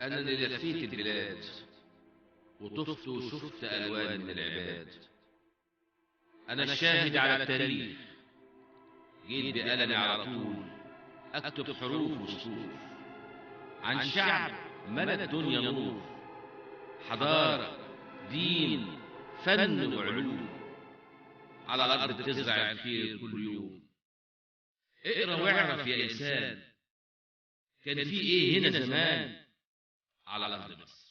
أنا اللي لفيت البلاد وطفت وشفت ألوان من العباد. أنا الشاهد على التاريخ، جيت بقلمي على طول أكتب حروف وسطور عن شعب ملا الدنيا نور، حضارة، دين، فن وعلوم، على الأرض بتزرع الخير كل يوم. اقرا واعرف يا إنسان، كان في إيه هنا زمان على أرض مصر.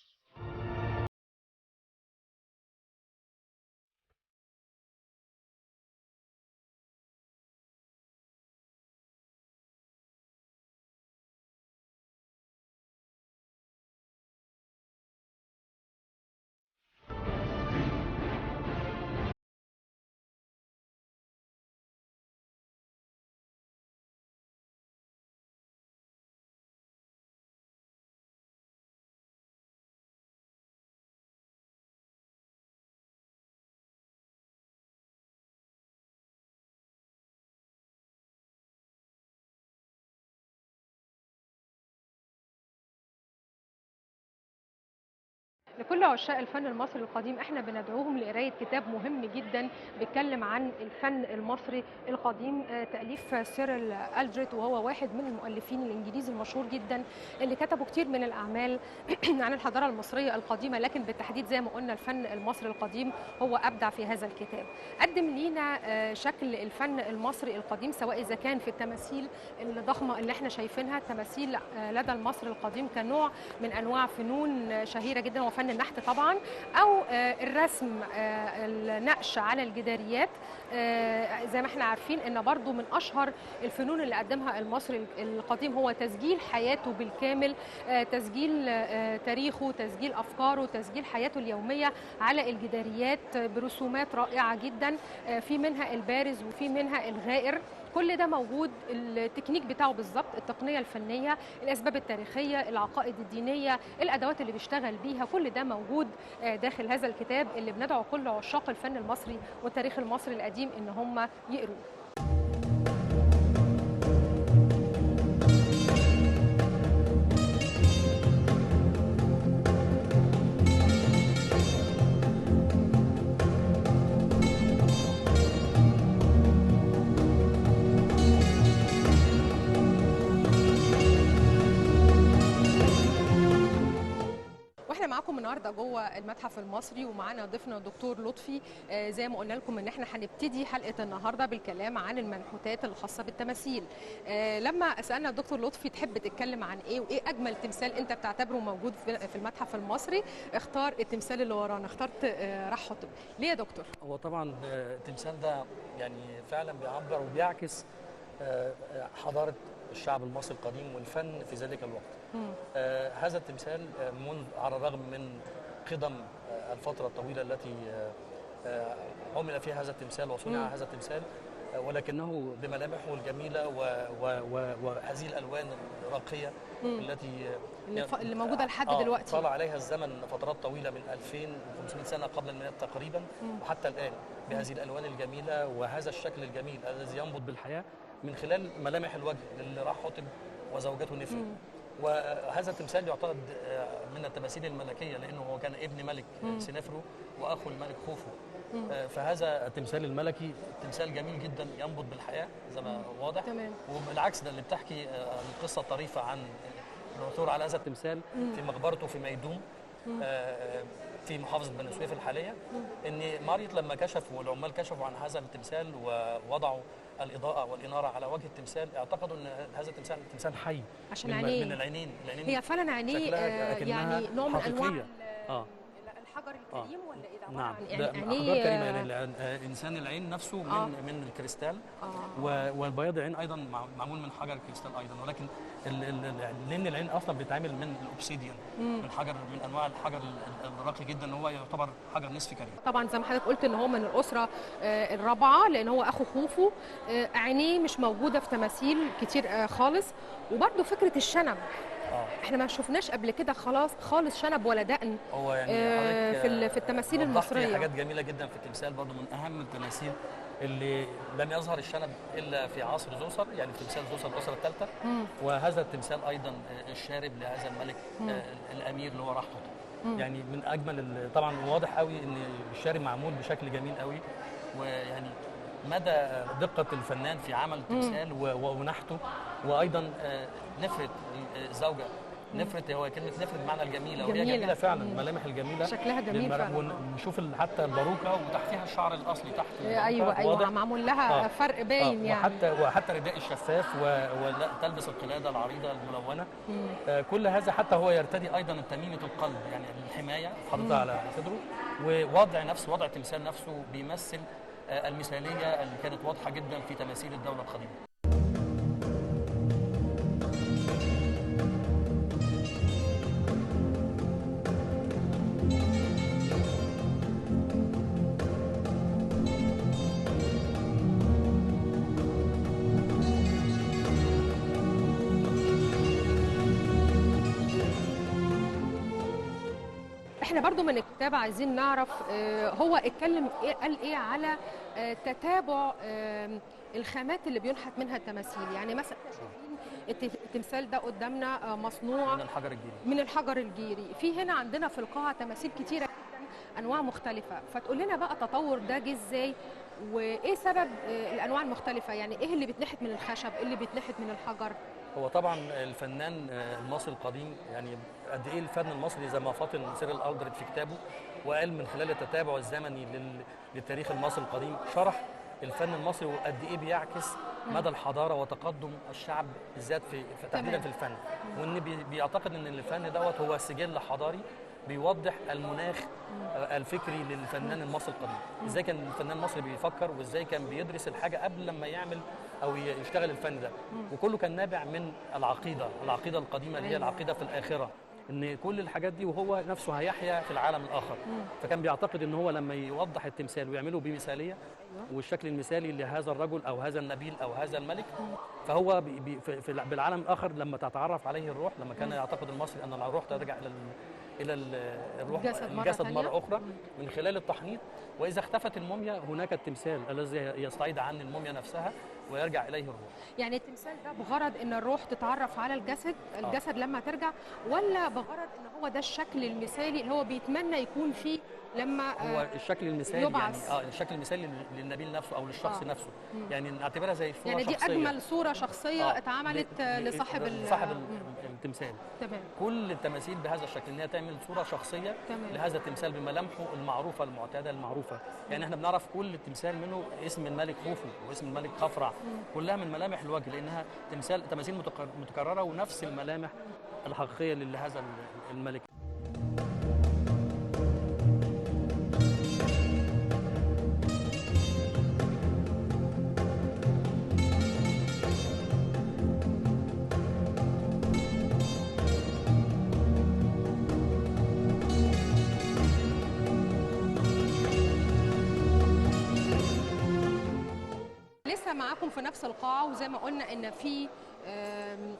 لكل عشاق الفن المصري القديم احنا بندعوهم لقرايه كتاب مهم جدا بيتكلم عن الفن المصري القديم، تاليف سيريل ألدريت، وهو واحد من المؤلفين الانجليزي المشهور جدا اللي كتبوا كتير من الاعمال عن الحضاره المصريه القديمه، لكن بالتحديد زي ما قلنا الفن المصري القديم هو ابدع في هذا الكتاب. قدم لينا شكل الفن المصري القديم، سواء اذا كان في التماثيل الضخمه اللي احنا شايفينها، التماثيل لدى المصري القديم كنوع من انواع فنون شهيره جدا وفن النحت طبعا، او الرسم، النقش على الجداريات. زي ما احنا عارفين ان برضو من اشهر الفنون اللي قدمها المصري القديم هو تسجيل حياته بالكامل، تسجيل تاريخه، تسجيل افكاره، تسجيل حياته اليوميه على الجداريات برسومات رائعه جدا، في منها البارز وفي منها الغائر. كل ده موجود، التكنيك بتاعه بالظبط، التقنيه الفنيه، الاسباب التاريخيه، العقائد الدينيه، الادوات اللي بيشتغل بيها، كل ده موجود داخل هذا الكتاب اللي بندعو كل عشاق الفن المصري والتاريخ المصري القديم ان هم يقروه. واحنا معاكم النهارده جوه المتحف المصري، ومعانا ضيفنا الدكتور لطفي. زي ما قلنا لكم ان احنا هنبتدي حلقه النهارده بالكلام عن المنحوتات الخاصه بالتماثيل. لما سالنا الدكتور لطفي تحب تتكلم عن ايه وايه اجمل تمثال انت بتعتبره موجود في المتحف المصري، اختار التمثال اللي ورانا، اخترت راح حطب. ليه يا دكتور؟ هو طبعا التمثال ده يعني فعلا بيعبر وبيعكس حضاره الشعب المصري القديم والفن في ذلك الوقت. هذا التمثال على الرغم من قدم الفترة الطويلة التي عمل فيها هذا التمثال وصنع هذا التمثال، ولكنه بملامحه الجميلة وهذه الألوان الراقية التي اللي موجودة لحد دلوقتي، طال عليها الزمن فترات طويلة من 2500 سنة قبل الميلاد تقريبا، وحتى الآن بهذه الألوان الجميلة وهذا الشكل الجميل الذي ينبض بالحياة من خلال ملامح الوجه اللي راح حطب وزوجته نفري. وهذا التمثال يعتقد من التماثيل الملكيه لانه هو كان ابن ملك سنفرو واخو الملك خوفو. فهذا التمثال الملكي تمثال جميل جدا ينبض بالحياه زي ما واضح. تمام. وبالعكس ده اللي بتحكي القصه الطريفه عن العثور على هذا التمثال في مقبرته في ميدوم في محافظه بني سويف الحاليه، ان ماريت لما كشفوا والعمال كشفوا عن هذا التمثال ووضعوا الإضاءة والإنارة على وجه التمثال، اعتقدوا أن هذا التمثال تمثال حي عشان من العينين. هي فعلا عينيه يعني نوع من أنواع الحجر الكريم ولا ايه ده؟ نعم، يعني حجر كريم، يعني انسان العين نفسه من الكريستال، والبياض العين ايضا معمول من حجر الكريستال ايضا، ولكن لان العين اصلا بتتعمل من الاوبسيديان، من حجر من انواع الحجر الراقي جدا، هو يعتبر حجر نصف كريم. طبعا زي ما حضرتك قلت ان هو من الاسره الرابعه، لان هو اخو خوفو. عينيه مش موجوده في تماثيل كتير خالص. وبرده فكره الشنب، احنا ما شفناش قبل كده خالص شنب ولا دقن. هو يعني في التماثيل المصريه حاجات جميله جدا في التمثال، برضو من اهم التماثيل اللي لم يظهر الشنب الا في عصر زوسر، يعني تمثال زوسر الاسره الثالثه. وهذا التمثال ايضا الشارب لهذا الملك الامير اللي هو راحته. يعني من اجمل طبعا واضح قوي ان الشارب معمول بشكل جميل قوي، ويعني مدى دقه الفنان في عمل التمثال ونحته. وايضا نفره الزوجه، نفرة، هو كلمة نفرة بمعنى الجميلة، وهي جميلة فعلا، الملامح الجميلة شكلها جميل فعلا. ونشوف حتى الباروكة وتحتها الشعر الأصلي تحت. ايوه معمول لها فرق باين يعني. وحتى رداء الشفاف وتلبس القلادة العريضة الملونة. كل هذا حتى هو يرتدي أيضا التميمة القلب، يعني الحماية حاططها على صدره، ووضع التمثال نفسه بيمثل المثالية اللي كانت واضحة جدا في تماثيل الدولة القديمة. احنا برضو من الكتاب عايزين نعرف هو اتكلم قال ايه على تتابع الخامات اللي بينحت منها التماثيل. يعني مثلا شايفين التمثال ده قدامنا مصنوع من الحجر الجيري. في هنا عندنا في القاعه تماثيل كتيره جدا انواع مختلفه، فتقول لنا بقى التطور ده جه ازاي وايه سبب الانواع المختلفه؟ يعني ايه اللي بيتنحت من الخشب، ايه اللي بيتنحت من الحجر؟ هو طبعا الفنان المصري القديم، يعني قد ايه الفن المصري زي ما فاطن سيرل ألدريت في كتابه وقال من خلال التتابع الزمني للتاريخ المصري القديم، شرح الفن المصري وقد ايه بيعكس مدى الحضاره وتقدم الشعب بالذات في تحديدا في الفن، وان بيعتقد ان الفن دوت هو سجل حضاري بيوضح المناخ الفكري للفنان المصري القديم. ازاي كان الفنان المصري بيفكر، وازاي كان بيدرس الحاجه قبل لما يعمل او يشتغل الفن ده، وكله كان نابع من العقيده القديمه اللي هي العقيده في الاخره، ان كل الحاجات دي وهو نفسه هيحيا في العالم الاخر. فكان بيعتقد ان هو لما يوضح التمثال ويعمله بمثاليه والشكل المثالي لهذا الرجل او هذا النبيل او هذا الملك، فهو بالعالم الاخر لما تتعرف عليه الروح، لما كان يعتقد المصري ان الروح ترجع الى الروح الجسد مرة أخرى من خلال التحنيط، وإذا اختفت الموميا هناك التمثال الذي يستعيد عن الموميا نفسها ويرجع إليه الروح. يعني التمثال ده بغرض إن الروح تتعرف على الجسد لما ترجع، ولا بغرض إن هو ده الشكل المثالي اللي هو بيتمنى يكون فيه لما هو الشكل المثالي يبعث. يعني الشكل المثالي للنبيل نفسه او للشخص نفسه، يعني نعتبرها زي صوره يعني دي شخصيه، اجمل صوره شخصيه اتعملت لصاحب التمثال. تمام. كل التماثيل بهذا الشكل ان هي تعمل صوره شخصيه لهذا التمثال بملامحه المعروفه المعتاده المعروفه. يعني احنا بنعرف كل تمثال منه اسم الملك خوفو واسم الملك خفرع، كلها من ملامح الوجه لانها تماثيل متكرره ونفس الملامح الحقيقيه لهذا الملك. معاكم في نفس القاعة، وزي ما قلنا ان في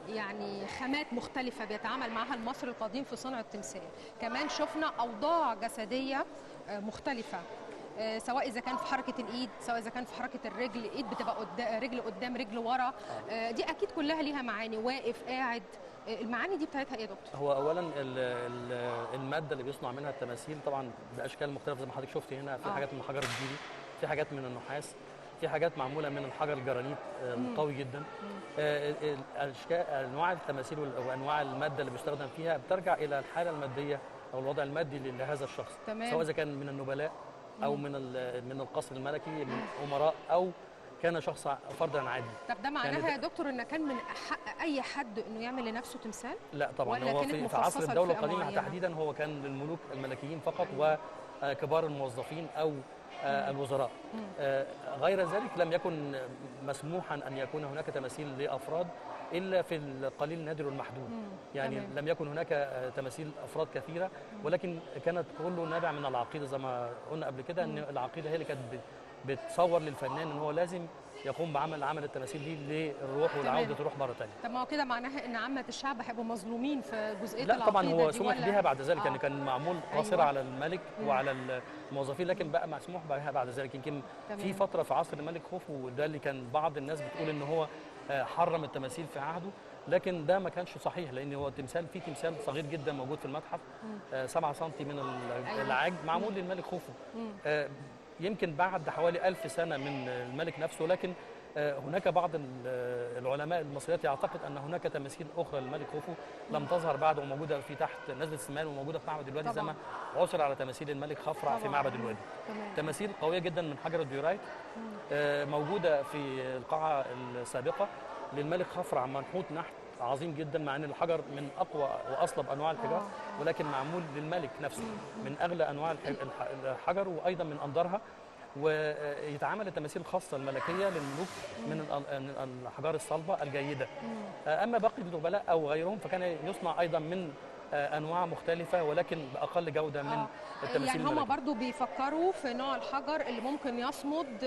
يعني خامات مختلفة بيتعامل معها المصري القديم في صنع التمثال. كمان شفنا أوضاع جسدية مختلفة، سواء إذا كان في حركة الإيد، سواء إذا كان في حركة الرجل، إيد بتبقى رجل قدام رجل ورا، دي أكيد كلها ليها معاني، واقف قاعد، المعاني دي بتاعتها إيه يا دكتور؟ هو أولا المادة اللي بيصنع منها التماثيل طبعا بأشكال مختلفة زي ما حضرتك شفتي هنا، في حاجات من الحجر الجيري، في حاجات من النحاس، في حاجات معموله من الحجر الجرانيت القوي جدا. انواع التماثيل وانواع الماده اللي بيستخدم فيها بترجع الى الحاله الماديه او الوضع المادي لهذا الشخص، تمام. سواء اذا كان من النبلاء او من القصر الملكي، من امراء، او كان شخص فردا عادي. طب ده معناها يا دكتور ان كان من حق اي حد انه يعمل لنفسه تمثال؟ لا طبعا، هو في عصر الدوله القديمه تحديدا هو كان للملوك الملكيين فقط وكبار الموظفين او الوزراء. غير ذلك لم يكن مسموحا أن يكون هناك تماثيل لأفراد إلا في القليل النادر والمحدود. يعني تمام. لم يكن هناك تماثيل أفراد كثيرة، ولكن كانت كله نابع من العقيدة زي ما قلنا قبل كده، أن العقيدة هي اللي كانت بتصور للفنان أن هو لازم يقوم بعمل التماثيل دي للروح والعوده تروح مره ثانيه. طب ما هو كده معناها ان عامه الشعب هيبقوا مظلومين في جزئيه لا طبعا العقيده هو دي سمح بها بعد ذلك، يعني آه. كان معمول قاصره أيوة. على الملك وعلى الموظفين، لكن بقى مسموح بها بعد ذلك. يمكن في فتره في عصر الملك خوفو، وده اللي كان بعض الناس بتقول ان هو حرم التماثيل في عهده، لكن ده ما كانش صحيح، لان هو في تمثال صغير جدا موجود في المتحف 7 سم من العاج معمول للملك خوفو. يمكن بعد حوالي 1000 سنه من الملك نفسه، لكن هناك بعض العلماء المصريات يعتقد ان هناك تماثيل اخرى للملك خوفو لم تظهر بعد، وموجوده في تحت نزله السمان وموجوده في معبد الوادي، زي ما عثر على تماثيل الملك خفرع في معبد الوادي. تماثيل قويه جدا من حجر الديورايت موجوده في القاعه السابقه للملك خفرع، منحوت نحت عظيم جدا، مع ان الحجر من اقوى واصلب انواع الحجار، ولكن معمول للملك نفسه من اغلى انواع الحجر وايضا من انضرها. ويتعمل التماثيل الخاصه الملكيه للملوك من الاحجار الصلبه الجيده. اما باقي النبلاء او غيرهم فكان يصنع ايضا من انواع مختلفه ولكن باقل جوده من التماثيل يعني هم برضو بيفكروا في نوع الحجر اللي ممكن يصمد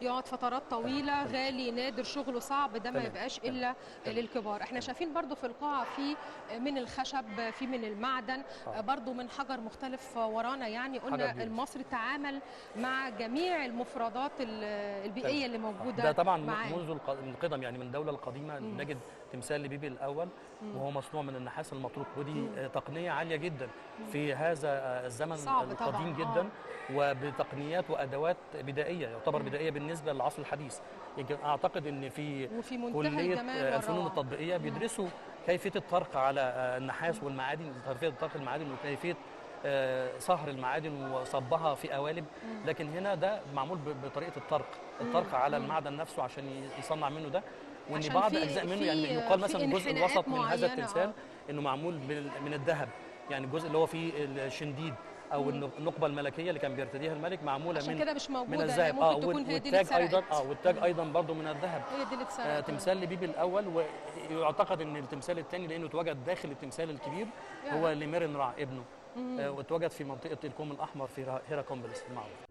يقعد فترات طويله، غالي نادر شغله صعب، ده ما يبقاش الا للكبار. احنا شايفين برضو في القاعه في من الخشب، في من المعدن، برضو من حجر مختلف ورانا. يعني قلنا المصري تعامل مع جميع المفردات البيئيه اللي موجوده. ده طبعا منذ القدم، يعني من الدوله القديمه نجد تمثال لبيبي الاول وهو مصنوع من النحاس المطروق، ودي تقنيه عاليه جدا في هذا الزمن القديم جدا، وبتقنيات وادوات بدائيه، يعتبر بدائيه بالنسبه للعصر الحديث. يمكن اعتقد ان في كليه الفنون التطبيقيه بيدرسوا كيفيه الطرق على النحاس والمعادن، كيفيه طرق المعادن وكيفيه صهر المعادن وصبها في قوالب، لكن هنا ده معمول بطريقه الطرق على المعدن نفسه عشان يصنع منه ده. وان بعض اجزاء منه يعني يقال مثلا الجزء الوسط من هذا التمثال انه معمول من الذهب، يعني الجزء اللي هو فيه الشنديد او النقبه الملكيه اللي كان بيرتديها الملك معموله عشان كده مش موجوده، من الذهب. والتاج ايضا والتاج ايضا برضه من الذهب. هي دي اللي اتسرقت. تمثال لبيبي الاول، ويعتقد ان التمثال الثاني لانه اتوجد داخل التمثال الكبير هو لميرن رع ابنه، واتوجد في منطقه الكوم الاحمر في هيراكومبلس المعروف.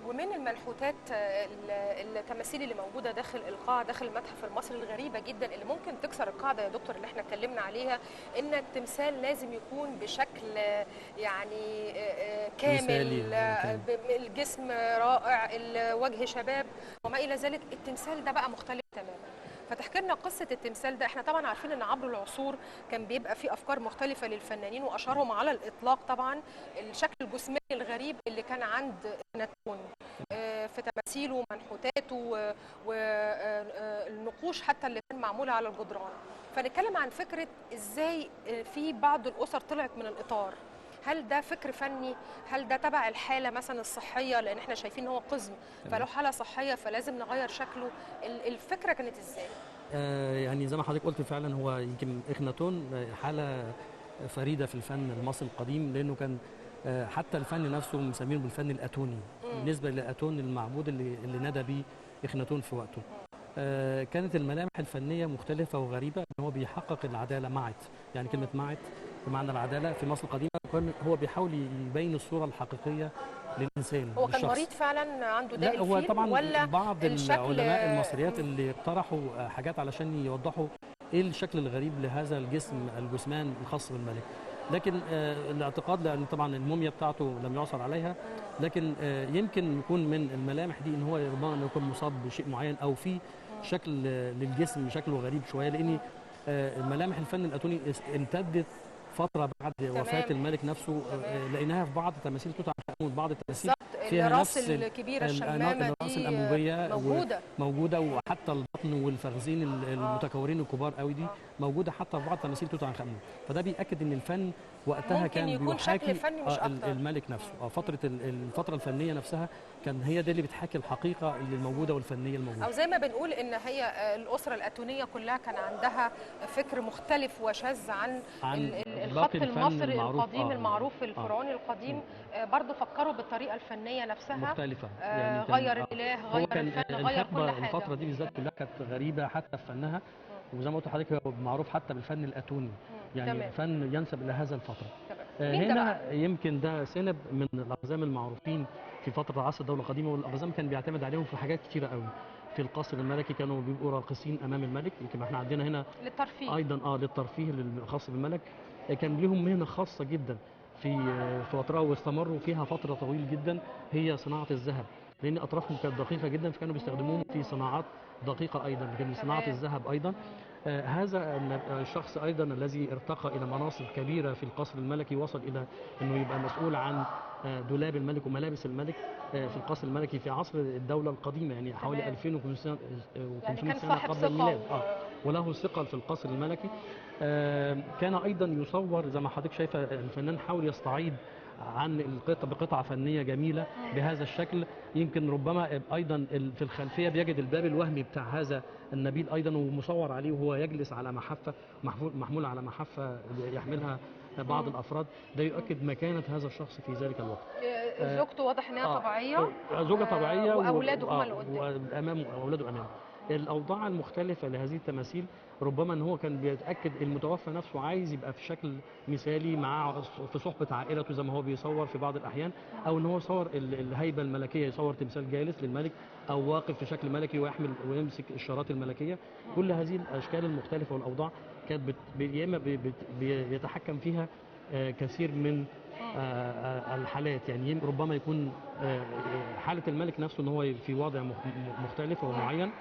ومن المنحوتات التماثيل اللي موجوده داخل القاعه، داخل المتحف المصري الغريبه جدا اللي ممكن تكسر القاعده يا دكتور اللي احنا اتكلمنا عليها، ان التمثال لازم يكون بشكل يعني كامل، الجسم رائع، الوجه شباب وما الى ذلك. التمثال ده بقى مختلف تماما. فتحكي لنا قصه التمثال ده. احنا طبعا عارفين ان عبر العصور كان بيبقى فيه افكار مختلفه للفنانين، واشهرهم على الاطلاق طبعا الشكل الجسماني الغريب اللي كان عند اخناتون في تماثيله ومنحوتاته والنقوش حتى اللي كان معموله على الجدران. فنتكلم عن فكره ازاي في بعض الاسر طلعت من الاطار. هل ده فكر فني؟ هل ده تبع الحاله مثلا الصحيه؟ لان احنا شايفين ان هو قزم، فلو حاله صحيه فلازم نغير شكله. الفكره كانت ازاي؟ يعني زي ما حضرتك قلت فعلا هو يمكن اخناتون حاله فريده في الفن المصري القديم، لانه كان حتى الفن نفسه مسمينه بالفن الاتوني بالنسبه للاتون المعبود اللي نادى به اخناتون في وقته. كانت الملامح الفنيه مختلفه وغريبه، ان هو بيحقق العداله معت، يعني كلمه معت بمعنى العداله في مصر القديمه كان هو بيحاول يبين الصوره الحقيقيه للانسان. هو كان مريض فعلا عنده داء الفيل؟ هو طبعا ولا بعض العلماء المصريات اللي اقترحوا حاجات علشان يوضحوا ايه الشكل الغريب لهذا الجثمان الخاص بالملك، لكن الاعتقاد لان طبعا الموميا بتاعته لم يعثر عليها، لكن يمكن يكون من الملامح دي ان هو ربما انه يكون مصاب بشيء معين او في شكل للجسم شكله غريب شويه، لان ملامح الفن الاتوني امتدت فتره بعد وفاه الملك نفسه. لقيناها في بعض تماثيل توت عنخ امون، بعض التماثيل فيها الراس الكبيره الشمامه الراس الانبوبيه موجوده، وحتى البطن والفخذين المتكورين الكبار قوي دي موجوده حتى في بعض تماثيل توت عنخ امون. فده بيأكد ان الفن وقتها كان بيحاكي الملك نفسه. الفتره الفنيه نفسها كان هي دي اللي بتحاكي الحقيقه اللي الموجوده والفنيه الموجوده. او زي ما بنقول ان هي الاسره الاتونيه كلها كان عندها فكر مختلف وشاذ عن الخط المصري القديم المعروف الفرعوني القديم. برضو فكروا بالطريقه الفنيه الفنيه نفسها مختلفه. غير الاله، هو غير كان الفن، غير كل الحقبه حاجه. الفتره دي بالذات كلها كانت غريبه حتى في فنها، وزي ما قلت لحضرتك هو معروف حتى بالفن الاتوني، يعني تمام. فن ينسب الى هذا الفتره. تمام. مين ده هنا بقى؟ يمكن ده سنب من الاقزام المعروفين في فتره عصر الدوله القديمه، والاقزام كان بيعتمد عليهم في حاجات كتيره قوي. في القصر الملكي كانوا بيبقوا راقصين امام الملك، يمكن احنا عندنا هنا للترفيه. ايضا للترفيه الخاص بالملك. كان لهم مهنه خاصه جدا في فتره واستمروا فيها فتره طويل جدا، هي صناعه الذهب، لان اطرافهم كانت دقيقه جدا فكانوا بيستخدموهم في صناعات دقيقه ايضا، لكن صناعه الذهب ايضا. هذا الشخص ايضا الذي ارتقى الى مناصب كبيره في القصر الملكي، وصل الى انه يبقى مسؤول عن دولاب الملك وملابس الملك في القصر الملكي في عصر الدوله القديمه، يعني حوالي 2500 يعني سنه قبل ثقة الميلاد. وله ثقل في القصر الملكي. كان ايضا يصور زي ما حضرتك شايفه، الفنان حاول يستعيد عن بقطعه فنيه جميله بهذا الشكل. يمكن ربما ايضا في الخلفيه بيجد الباب الوهمي بتاع هذا النبيل ايضا، ومصور عليه وهو يجلس على محفه، محمول على محفه يحملها بعض الافراد. ده يؤكد مكانه هذا الشخص في ذلك الوقت. زوجته واضح انها طبيعيه، زوجه طبيعيه، واولاده هم اللي قدام، واولاده امامه. الاوضاع المختلفه لهذه التماثيل ربما ان هو كان بيتاكد المتوفى نفسه عايز يبقى في شكل مثالي مع في صحبه عائلته زي ما هو بيصور في بعض الاحيان، او ان هو يصور الهيبه الملكيه، يصور تمثال جالس للملك او واقف في شكل ملكي ويحمل ويمسك الشارات الملكيه. كل هذه الاشكال المختلفه والاوضاع كانت يا اما بيتحكم فيها كثير من الحالات، يعني ربما يكون حالة الملك نفسه ان هو في وضع مختلف ومعين،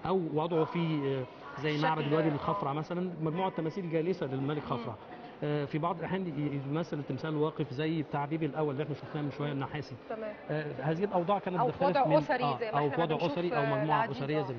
او وضعه في زي معبد الوادي الخفرع مثلا، مجموعة تماثيل جالسة للملك خفرع. في بعض الاحيان يمثل التمثال واقف زي بتاع بيبي الاول اللي احنا شفناه من شويه النحاسي. تمام. هذه الاوضاع كانت او في وضع اسري زي ما او احنا في وضع اسري او مجموعه اسريه زي